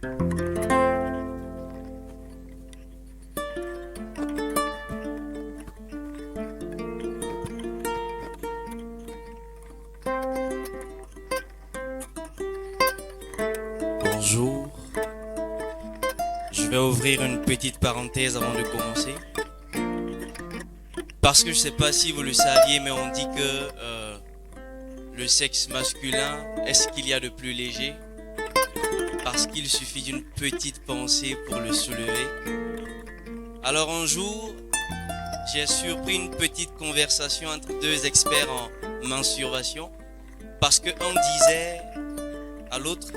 Bonjour. Je vais ouvrir une petite parenthèse avant de commencer. Parce que je ne sais pas si vous le saviez, mais on dit que le sexe masculin, est-ce qu'il y a de plus léger? Parce qu'il suffit d'une petite pensée pour le soulever. Alors un jour, j'ai surpris une petite conversation entre deux experts en masturbation. Parce qu'un disait à l'autre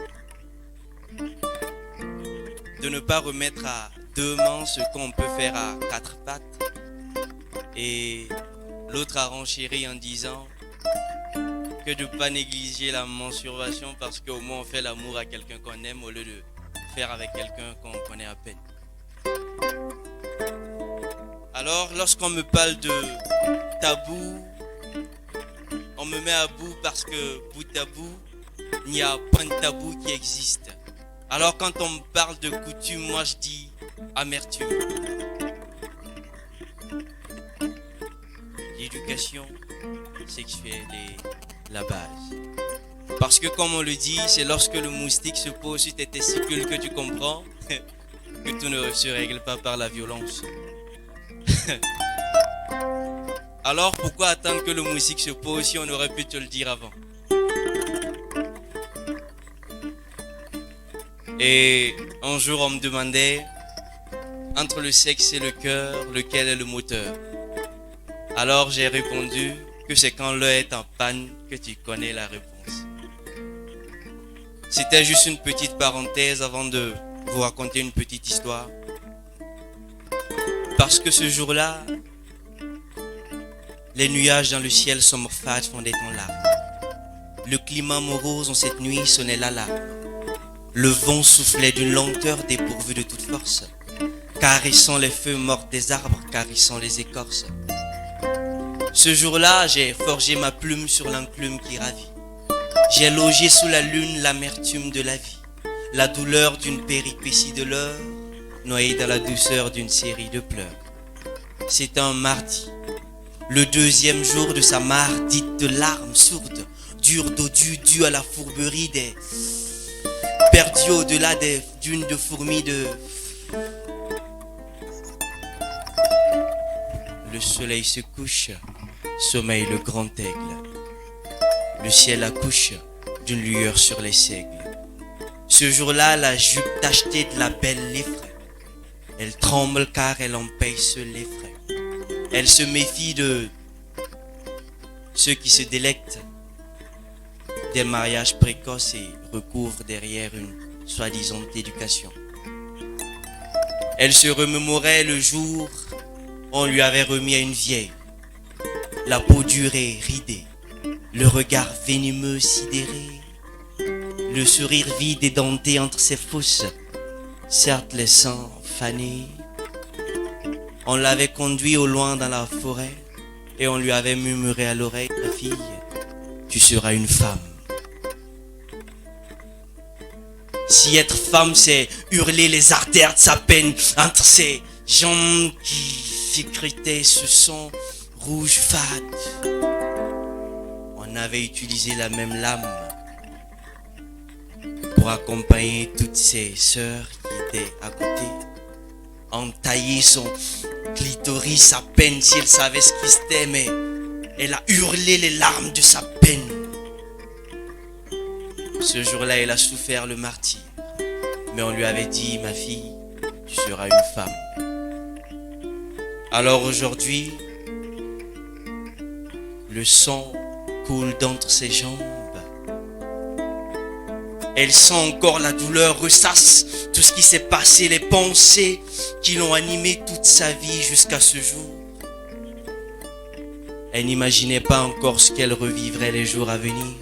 de ne pas remettre à deux mains ce qu'on peut faire à quatre pattes. Et l'autre a renchéri en disant que de ne pas négliger la masturbation parce qu'au moins on fait l'amour à quelqu'un qu'on aime au lieu de faire avec quelqu'un qu'on connaît à peine. Alors lorsqu'on me parle de tabou, on me met à bout parce que bout à bout, il n'y a pas de tabou qui existe. Alors quand on me parle de coutume, moi je dis amertume. L'éducation sexuelle est la base. Parce que comme on le dit, c'est lorsque le moustique se pose sur tes testicules que tu comprends que tout ne se règle pas par la violence. Alors pourquoi attendre que le moustique se pose si on aurait pu te le dire avant? Et un jour on me demandait, entre le sexe et le cœur, lequel est le moteur? Alors j'ai répondu que c'est quand l'œil est en panne que tu connais la réponse. C'était juste une petite parenthèse avant de vous raconter une petite histoire. Parce que ce jour-là, les nuages dans le ciel sombre fade fondaient en larmes. Le climat morose en cette nuit sonnait l'alarme. Le vent soufflait d'une lenteur dépourvue de toute force, caressant les feuilles mortes des arbres, caressant les écorces. Ce jour-là, j'ai forgé ma plume sur l'enclume qui ravit. J'ai logé sous la lune l'amertume de la vie, la douleur d'une péripétie de l'heure, noyée dans la douceur d'une série de pleurs. C'est un mardi, le deuxième jour de sa mare dite de larmes sourdes, dures d'odieux dû à la fourberie des perdus au-delà des dunes de fourmis de... Le soleil se couche, sommeille le grand aigle. Le ciel accouche d'une lueur sur les seigles. Ce jour-là, la jupe tachetée de la belle l'effraie. Elle tremble car elle en paye seule les frais. Elle se méfie de ceux qui se délectent des mariages précoces et recouvrent derrière une soi-disant éducation. Elle se remémorait le jour où on lui avait remis à une vieille, la peau dure et ridée, le regard venimeux sidéré, le sourire vide et denté entre ses fosses, certes les seins fanés. On l'avait conduit au loin dans la forêt et on lui avait murmuré à l'oreille, ma fille, tu seras une femme. Si être femme, c'est hurler les artères de sa peine entre ses jambes qui sécrétaient ce sang rouge fade. On avait utilisé la même lame pour accompagner toutes ses sœurs qui étaient à côté. Entailler son clitoris à peine si elle savait ce qui c'était, mais elle a hurlé les larmes de sa peine. Ce jour-là, elle a souffert le martyre. Mais on lui avait dit, ma fille, tu seras une femme. Alors aujourd'hui, le sang coule d'entre ses jambes. Elle sent encore la douleur, ressasse tout ce qui s'est passé, les pensées qui l'ont animée toute sa vie jusqu'à ce jour. Elle n'imaginait pas encore ce qu'elle revivrait les jours à venir.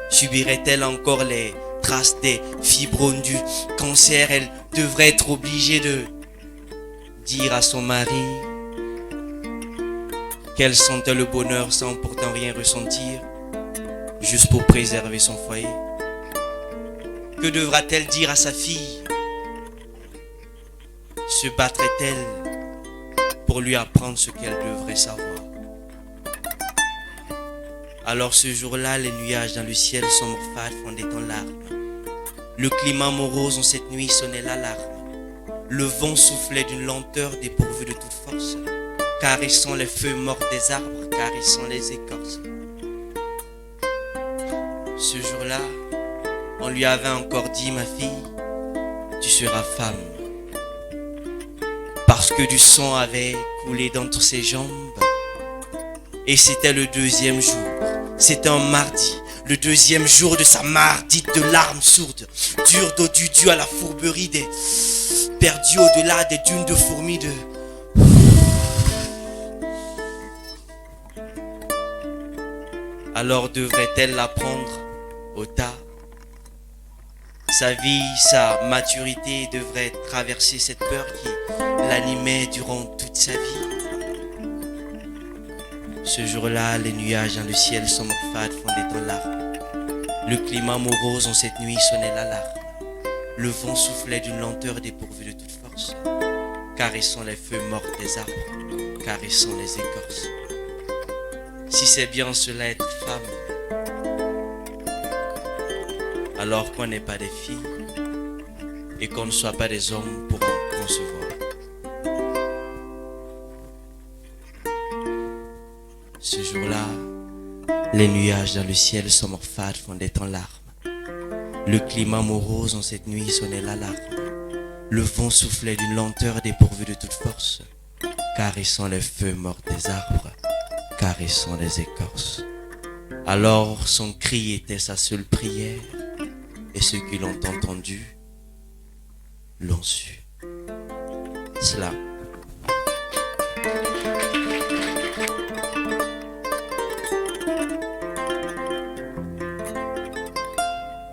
Subirait-elle encore les traces des fibromes du cancer? Elle devrait être obligée de dire à son mari qu'elle sentait le bonheur sans pourtant rien ressentir, juste pour préserver son foyer. Que devra-t-elle dire à sa fille se battrait-elle pour lui apprendre ce qu'elle devrait savoir? Alors ce jour-là, les nuages dans le ciel sombre fade fondaient en larmes. Le climat morose en cette nuit sonnait l'alarme. Le vent soufflait d'une lenteur dépourvue de toute force, caressant les feuilles mortes des arbres, caressant les écorces. Ce jour-là, on lui avait encore dit, ma fille, tu seras femme. Parce que du sang avait coulé d'entre ses jambes. Et c'était le deuxième jour. C'était un mardi, le deuxième jour de sa mardite de larmes sourdes, dure d'odieux dû à la fourberie des perdus au-delà des dunes de fourmis de... Alors devrait-elle l'apprendre au tas? Sa vie, sa maturité devrait traverser cette peur qui l'animait durant toute sa vie. Ce jour-là, les nuages dans le ciel sombre fade fondaient en larmes. Le climat morose en cette nuit sonnait l'alarme. Le vent soufflait d'une lenteur dépourvue de toute force, caressant les feuilles mortes des arbres, caressant les écorces. Si c'est bien cela être femme, alors qu'on n'est pas des filles et qu'on ne soit pas des hommes pour en concevoir. Ce jour-là, les nuages dans le ciel sombre fade fondaient en larmes. Le climat morose en cette nuit sonnait l'alarme. Le vent soufflait d'une lenteur dépourvue de toute force, caressant les feuilles mortes des arbres, caressant les écorces. Alors son cri était sa seule prière, et ceux qui l'ont entendu l'ont su. Cela